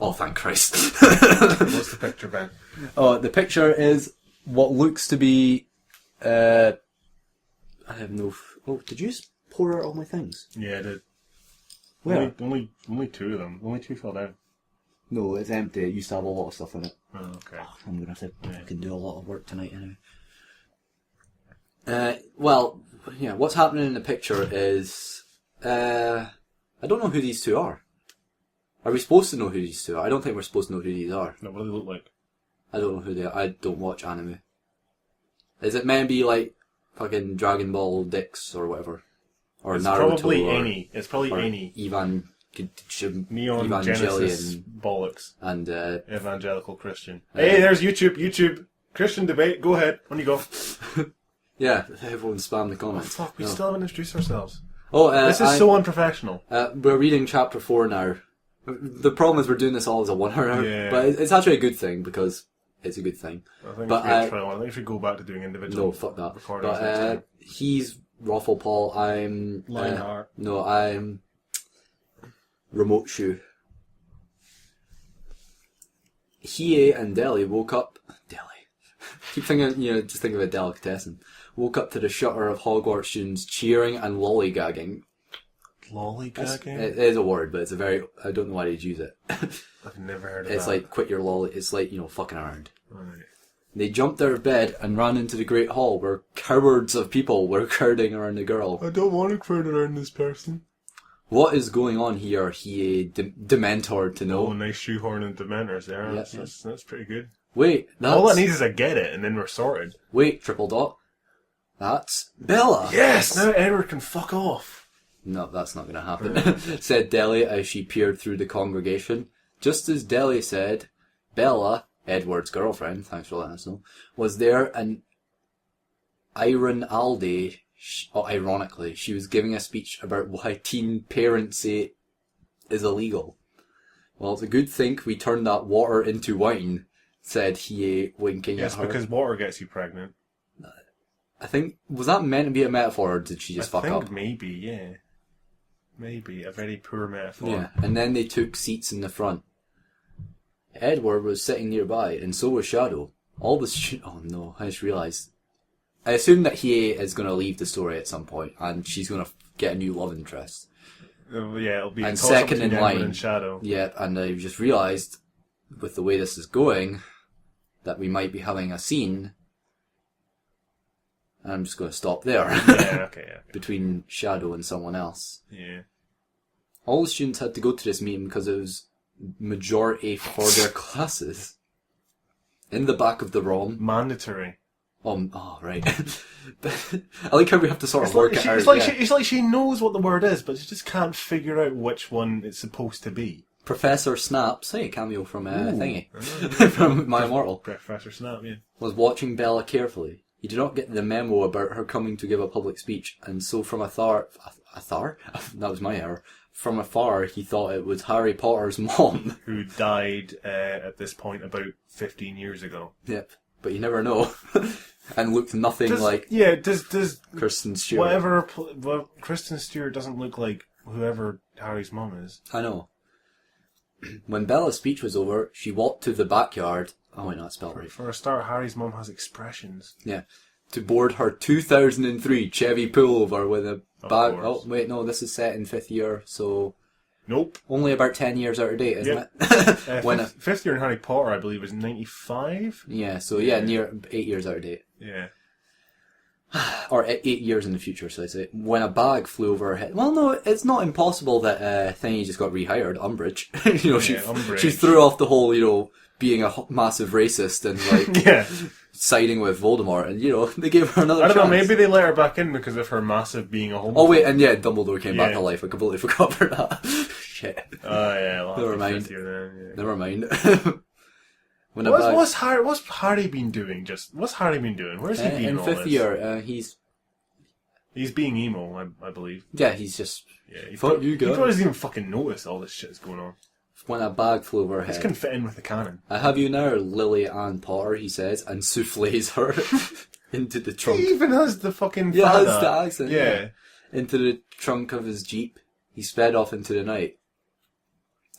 Oh, thank Christ. What's the picture, Ben? Oh, the picture is what looks to be... I have no... Oh, did you just pour out all my things? Yeah, I did. Where? Only two of them. Only two fell down. No, it's empty. It used to have a lot of stuff in it. Oh, okay. Oh, I'm going to have to fucking do a lot of work tonight anyway. Well, yeah, what's happening in the picture is... I don't know who these two are. Are we supposed to know who these two are? I don't think we're supposed to know who these are. No, what do they look like? I don't know who they are. I don't watch anime. Is it meant to be like fucking Dragon Ball dicks or whatever? Or It's Naruto probably or, any. It's probably or any. Neon Genesis bollocks. and Evangelical Christian. Hey, there's YouTube. YouTube. Christian debate. Go ahead. On you go. yeah, everyone spam the Oh, comments. fuck. We still haven't introduced ourselves. Oh, this is so unprofessional. We're reading chapter 4 now. The problem is we're doing this all as a 1 hour, but it's actually a good thing because it's a good thing. I think but we should go back to doing individual. No, fuck that. Recordings But he's Raffle Paul. I'm Lionheart. No, I'm Remote Shoe. Hiei and Deli woke up. Keep thinking, just think of a delicatessen. Woke up to the shutter of Hogwarts students cheering and lollygagging. Lollygagging? It is a word, but it's a very... I don't know why they'd use it. I've never heard of that. It's like, quit your lolly... It's like, fucking around. Right. They jumped out of bed and ran into the Great Hall where cowards of people were crowding around the girl. I don't want to crowd around this person. What is going on here, Hiei Dementor to know? Oh, nice shoehorn and Dementors there. Yep, That's pretty good. Wait, all I need is a get it, and then we're sorted. Wait, triple dot. That's Bella. Yes! Now Edward can fuck off. No, that's not going to happen, said Deli as she peered through the congregation. Just as Deli said, Bella, Edward's girlfriend, thanks for letting us know, was there, and ironically, she was giving a speech about why teen parency is illegal. Well, it's a good thing we turned that water into wine, said Hiei, winking at her. Yes, because water gets you pregnant. I think, was that meant to be a metaphor, or did she just fuck up? I think maybe, yeah. Maybe. A very poor metaphor. Yeah, and then they took seats in the front. Edward was sitting nearby, and so was Shadow. All the oh no, I just realised. I assume that Hiei is going to leave the story at some point, and she's going to get a new love interest. Yeah, it'll be and second in line. And Shadow. Yeah, and I just realised, with the way this is going, that we might be having a scene. And I'm just going to stop there. Yeah, okay. Between Shadow and someone else. Yeah. All the students had to go to this meeting because it was majority for their classes. In the back of the room. Mandatory. Oh, right. I like how we have to sort of work it out. It's like she knows what the word is, but she just can't figure out which one it's supposed to be. Professor Snaps, hey, cameo from Thingy, from My Immortal. Professor Snap, yeah. Was watching Bella carefully. He did not get the memo about her coming to give a public speech, and so from afar? That was my error. From afar, he thought it was Harry Potter's mom. Who died at this point about 15 years ago. Yep, but you never know. And looked nothing like does Kristen Stewart. Well, Kristen Stewart doesn't look like whoever Harry's mum is. I know. When Bella's speech was over, she walked to the backyard. Oh wait, no, that's spelled right. For a start, Harry's mum has expressions. Yeah. To board her 2003 Chevy pullover with a bag. Oh wait, no, this is set in 5th year, so... Nope. Only about 10 years out of date, isn't it? Fifth year in Harry Potter, I believe, is 95? Yeah, so near 8 years out of date. Yeah. Or 8 years in the future, so I say. When a bag flew over her head. Well, no, it's not impossible that Thingy just got rehired, Umbridge. Umbridge. She threw off the whole, being a massive racist and, siding with Voldemort, and, they gave her another chance. I don't know, maybe they let her back in because of her massive being a homophobe. Oh, wait, and Dumbledore came back to life. I completely forgot about that. Shit. Oh, yeah. Well, Never mind. Never mind. What's Harry been doing? What's Harry been doing? Where's he been in all 5th this? year, He's being emo, I believe. Yeah, he's just... Yeah, you guys. He probably doesn't even fucking notice all this shit is going on. When a bag flew over her head. This can fit in with the canon. I have you now, Lily Ann Potter, he says, and souffles her into the trunk. He even has the fucking... Yeah, has the accent. Yeah. Into the trunk of his Jeep. He sped off into the night.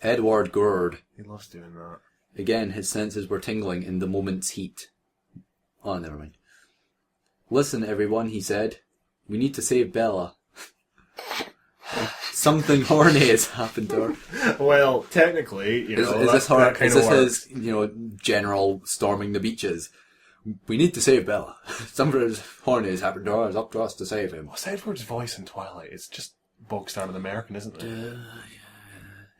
Edward Gourd. He loves doing that. Again, his senses were tingling in the moment's heat. Oh, never mind. Listen, everyone, he said. We need to save Bella. Something horny has happened to her. Well, technically, you know, is this works. his, general storming the beaches? We need to save Bella. Something horny has happened to her. It's up to us to save him. What's Edward's voice in Twilight? It's just bog standard American, isn't it? Yeah.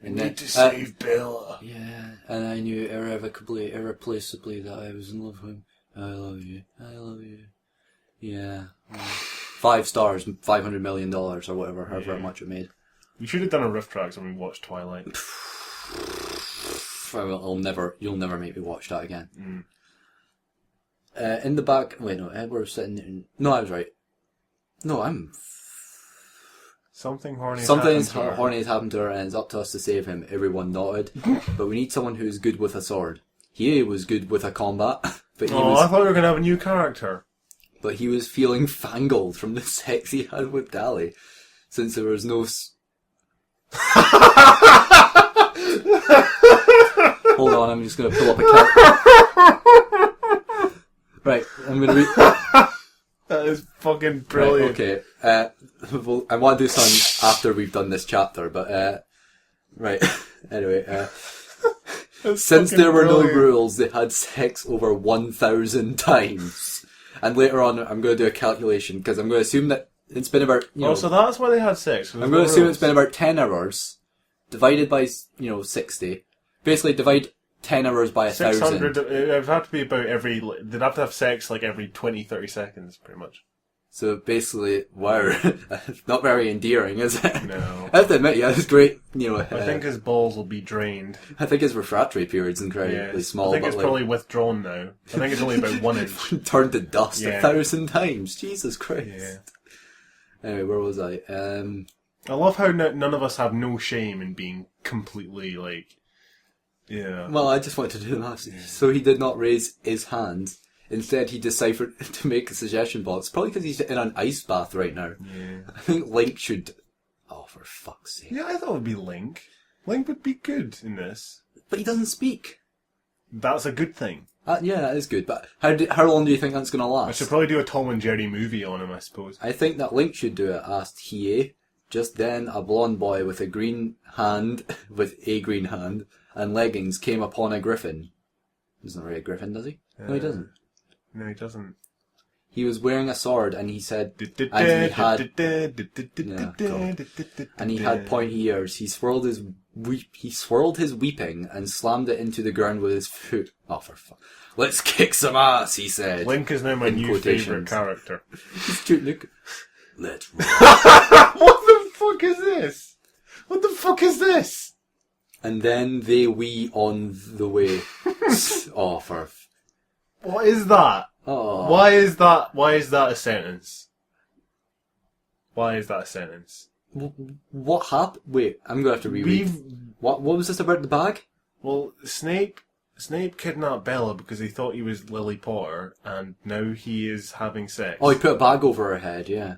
We need to save Bella. Yeah, and I knew irreplaceably that I was in love with him. I love you. I love you. Yeah. 5 stars, $500 million or whatever, however much it made. We should have done a riff tracks when we watched Twilight. You'll never make me watch that again. In the back, wait, no, Edward's sitting in, no, I was right. No, Something horny has happened to her and it's up to us to save him. Everyone nodded. But we need someone who's good with a sword. He was good with a combat. But I thought we were going to have a new character. But he was feeling fangled from the sex he had with Dally. Since there was no... Hold on, I'm just going to pull up a cat. Right, I'm going to read... That is fucking brilliant. Right, okay, I want to do something after we've done this chapter, but, right, anyway, since there were no rules, they had sex over 1,000 times. And later on, I'm going to do a calculation, because I'm going to assume that it's been about, so that's why they had sex. I'm going to assume it's been about 10 hours, divided by, 60. Basically, divide 10 hours by 1,000. 600, it would have to be about they'd have to have sex like every 20, 30 seconds, pretty much. So basically, wow, not very endearing, is it? No. I have to admit, it's great, I think his balls will be drained. I think his refractory period's incredibly small. I think it's probably withdrawn now. I think it's only about 1 inch. Turned to dust 1,000 times. Jesus Christ. Yeah. Anyway, where was I? I love how none of us have no shame in being completely, yeah. Well, I just wanted to do the maths. So he did not raise his hand. Instead, he deciphered to make a suggestion box. Probably because he's in an ice bath right now. Yeah. I think Link should... Oh, for fuck's sake. Yeah, I thought it would be Link. Link would be good in this. But he doesn't speak. That's a good thing. Yeah, that is good. But how long do you think that's going to last? I should probably do a Tom and Jerry movie on him, I suppose. I think that Link should do it, asked Hiei. Just then, a blonde boy with a green hand, and leggings came upon a griffin. Doesn't really a griffin, does he? No, he doesn't. No, he doesn't. He was wearing a sword, and he said, and he had pointy ears. He swirled his weeping and slammed it into the ground with his foot. Oh, for fuck! Let's kick some ass, he said. Link is now my new favourite character. Let's roll. What the fuck is this? What the fuck is this? And then they wee on the way. Oh, for... What is that? Oh. Why is that a sentence? Why is that a sentence? What happened? Wait, I'm going to have to reread. What was this about the bag? Well, Snape kidnapped Bella because he thought he was Lily Potter, and now he is having sex. Oh, he put a bag over her head, yeah.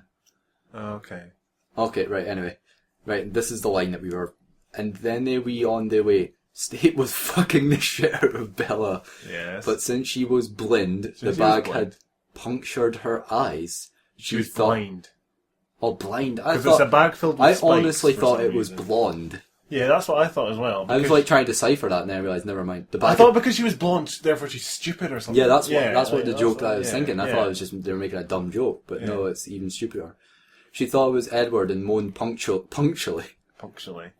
Okay. Okay, right, anyway. Right, this is the line that we were... And then they wee on their way. Snape was fucking the shit out of Bella. Yes. But since she was blind, the bag had punctured her eyes. She was blind. Oh, blind. Because it's a bag filled with spikes. I honestly thought it was blonde. Yeah, that's what I thought as well. I was trying to decipher that and then I realised, never mind. I thought because she was blonde, therefore she's stupid or something. Yeah, that's what the joke that I was thinking. I thought it was just they were making a dumb joke, but no, it's even stupider. She thought it was Edward and moaned punctually.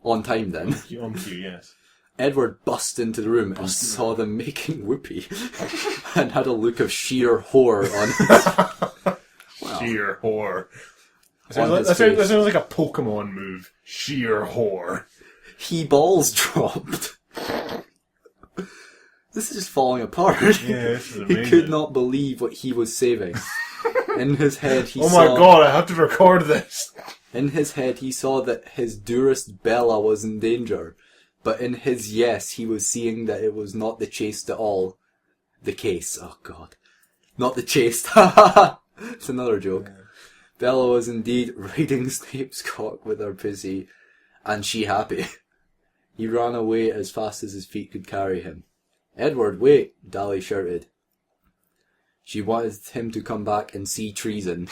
On time then. On cue, yes. Edward bust into the room and saw them making whoopee and had a look of sheer horror on his... Sheer horror. That sounds like a Pokemon move. Sheer horror. He balls dropped. This is just falling apart. Yeah, this is amazing. He could not believe what he was saving. In his head he saw... Oh my god, I have to record this. In his head he saw that his dearest Bella was in danger. But in his yes, he was seeing that it was not the chase at all. The case. Oh god. Not the chase. It's another joke. Yeah. Bella was indeed riding Snape's cock with her pussy. And she happy. He ran away as fast as his feet could carry him. Edward, wait, Dally shouted. She wanted him to come back and see treason.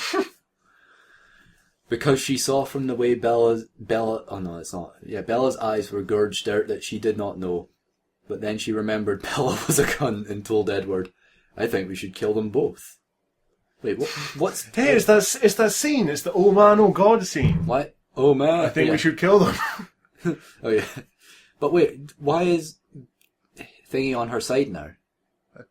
Because she saw from the way Bella's eyes were gorged out that she did not know. But then she remembered Bella was a cunt and told Edward, I think we should kill them both. Wait, what's... Hey, it's that scene. It's the oh man, oh god scene. What? Oh man. I think we should kill them. Oh yeah. But wait, why is Thingy on her side now? I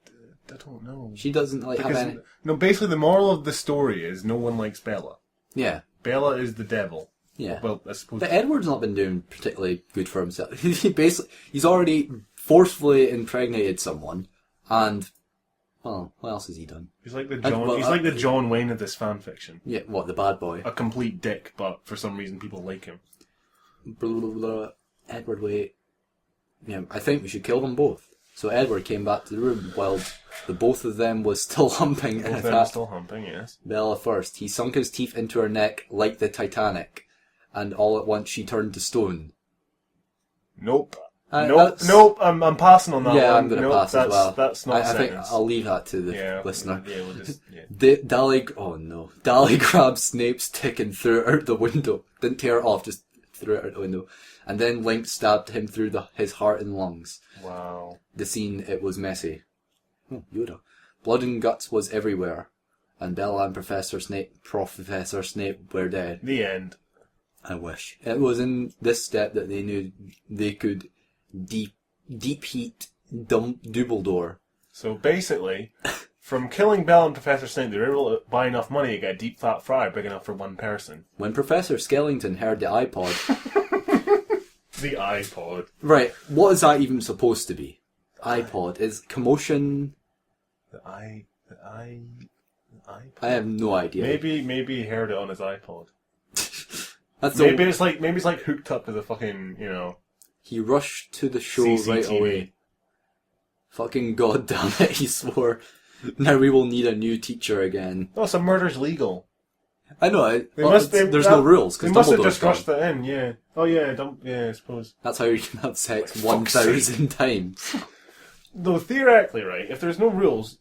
don't know. She doesn't have any... No, basically the moral of the story is no one likes Bella. Yeah. Bella is the devil. Yeah. Well, I suppose... But Edward's not been doing particularly good for himself. He's already forcefully impregnated someone, and... Well, what else has he done? He's like the John Wayne of this fan fiction. Yeah, what, the bad boy? A complete dick, but for some reason people like him. Blah, blah, blah. Edward, wait. Yeah, I think we should kill them both. So Edward came back to the room while the both of them was still humping and attacked still humping, yes. Bella first. He sunk his teeth into her neck like the Titanic, and all at once she turned to stone. Nope. Nope. I'm passing on that one. Yeah, I'm going to pass as well. That's not I think I'll leave that to the listener. Yeah, we'll just... Yeah. Dally grabbed Snape's stick and threw it out the window. Didn't tear it off, just threw it out the window. And then Link stabbed him through his heart and lungs. Wow. The scene, it was messy. Oh, Yoda. Blood and guts was everywhere. And Bella and Professor Snape were dead. The end. I wish. It was in this step that they knew they could deep heat Dumbledore. So basically, from killing Bella and Professor Snape, they were able to buy enough money to get a deep fat fryer big enough for one person. When Professor Skellington heard the iPod... The iPod. Right, what is that even supposed to be? iPod is commotion... The iPod. I have no idea. Maybe he heard it on his iPod. It's like hooked up to the fucking, He rushed to the show CCTV. Right away. Fucking goddamn it, he swore. Now we will need a new teacher again. Oh, so murder's legal. I know. There's no rules. They must have just rushed that in, yeah. Oh yeah, I suppose. That's how you can have sex 1,000 times. Though theoretically, right, if there's no rules,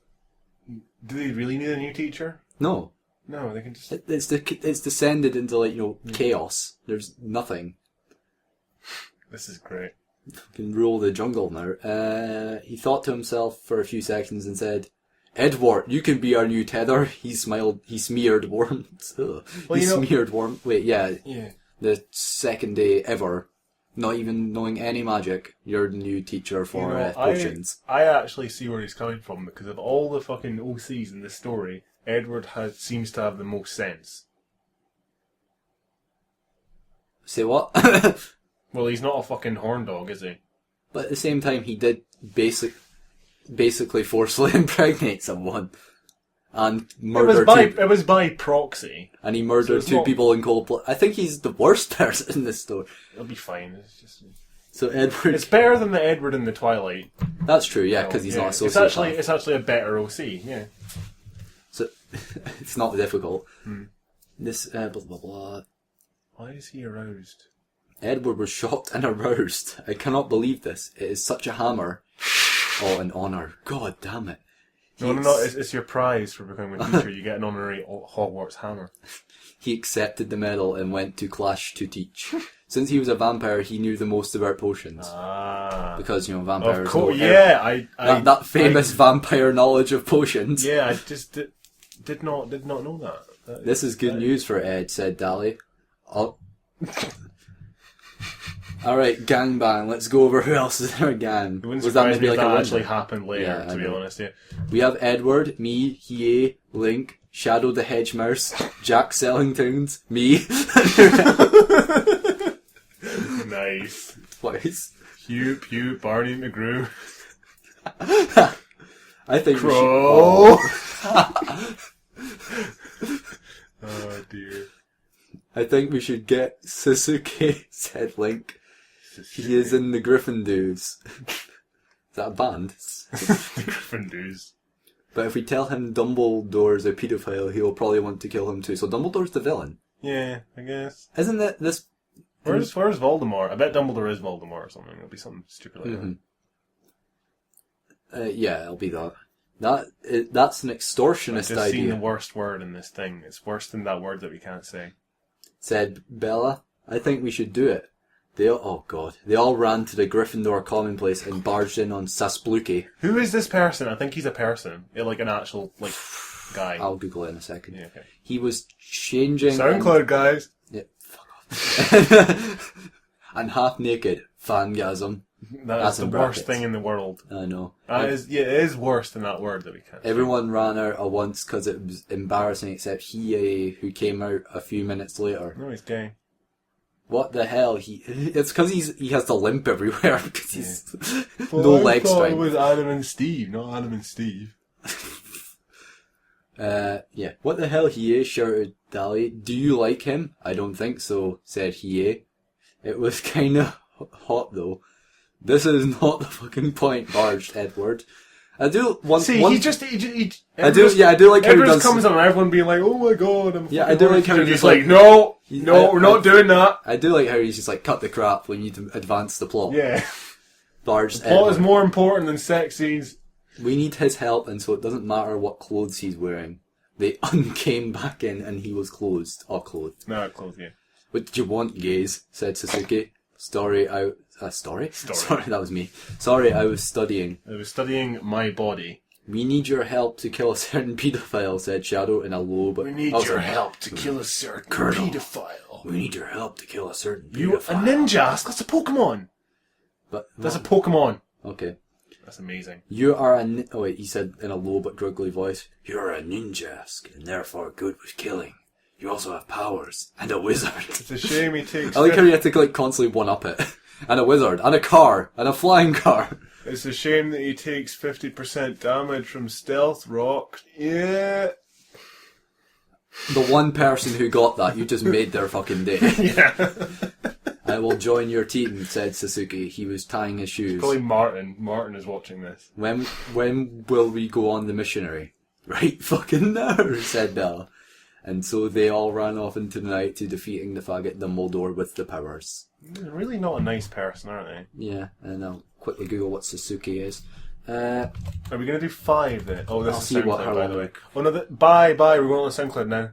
do they really need a new teacher? No. No, they can just... It's descended into, chaos. There's nothing. This is great. Can rule the jungle now. He thought to himself for a few seconds and said, Edward, you can be our new tether. He smiled. He smeared worms. Smeared worm. Wait, yeah. The second day ever, not even knowing any magic, you're the new teacher for potions. I actually see where he's coming from, because of all the fucking OCs in this story, Edward seems to have the most sense. Say what? Well, he's not a fucking horn dog, is he? But at the same time, he did basically forcefully impregnate someone. And murder It was by proxy. And he murdered two people in cold blood. I think he's the worst person in this story. It'll be fine. It's just... So Edward... It's better than the Edward in the Twilight. That's true, yeah, because he's not a sociopath. It's actually a better OC, yeah. So, it's not difficult. This, blah, blah, blah. Why is he aroused? Edward was shocked and aroused. I cannot believe this. It is such a hammer. Oh, an honour. God damn it. No, it's your prize for becoming a teacher. You get an honorary Hogwarts hammer. He accepted the medal and went to Clash to teach. Since he was a vampire, he knew the most about potions. Because, vampires... Of course, that famous vampire knowledge of potions. Yeah, I just did not know that. This is good news for Ed, said Dally. Alright, gangbang. Let's go over who else is in our gang. It wouldn't surprise me if that actually happened later, to be honest, yeah. We have Edward, me, Hiei, Link, Shadow the Hedge Mouse, Jack Sellingtons, me. Nice. Twice. Hugh, Pew, Barney, McGrew. I think Crow. Oh dear. I think we should get Sasuke, said Link. He is in the Gryffindors. Is that a band? The Gryffindors. But if we tell him Dumbledore's a paedophile, he'll probably want to kill him too. So Dumbledore's the villain. Yeah, I guess. Isn't it this... Where's Voldemort? I bet Dumbledore is Voldemort or something. It'll be something stupid like that. Yeah, it'll be that. That's an extortionist I've just idea. seen the worst word in this thing. It's worse than that word that we can't say. Said Bella, I think we should do it. They all ran to the Gryffindor commonplace and barged in on Saspluki. Who is this person? I think he's a person. Like an actual, guy. I'll Google it in a second. Yeah, okay. He was changing... SoundCloud, guys! Yeah, fuck off. And half naked. Fangasm. That's the worst thing in the world. I know. It is worse than that word that we can't say. Everyone ran out at once because it was embarrassing except he, who came out a few minutes later. No, he's gay. What the hell? It's because he has to limp everywhere because he's no leg strength. I thought it was Adam and Steve, not Adam and Steve. Yeah. What the hell, Hiei? Shouted Dali. Do you like him? I don't think so, said Hiei. It was kind of hot though. This is not the fucking point, barged Edward. I do want. See, I do like how he does. Comes on, and everyone being like, "Oh my god!" I do like how he's just like, "No, we're not doing that." I do like how he's just like, "Cut the crap. We need to advance the plot." Yeah, barged. The plot is more important than sex scenes. We need his help, and so it doesn't matter what clothes he's wearing. They came back in, and he was clothed. No, clothed. Yeah. What did you want, gays? Said Sasuke. Story? Sorry, that was me. Sorry, I was studying. I was studying my body. We need your help to kill a certain paedophile, said Shadow in a low but... We need your help to kill a certain paedophile. We need your help to kill a certain paedophile. You a ninja? That's a Pokemon. That's a Pokemon. Okay. That's amazing. You are a... Oh wait, he said in a low but gruggly voice. You're a ninja, and therefore good with killing. You also have powers, and a wizard. It's a shame he takes... I like how you have to constantly one-up it. And a wizard, and a car, and a flying car. It's a shame that he takes 50% damage from stealth rock. Yeah. The one person who got that, you just made their fucking day. Yeah. I will join your team, said Sasuke. He was tying his shoes. Probably Martin. Martin is watching this. When will we go on the missionary? Right fucking now, said Bella. And so they all ran off into the night to defeating the faggot Dumbledore with the powers. They're really not a nice person, aren't they? Yeah, and I'll quickly Google what Sasuke is. Are we going to do 5 then? Oh, this I'll is see SoundCloud, what by the way. Oh no, bye, we're going on SoundCloud now.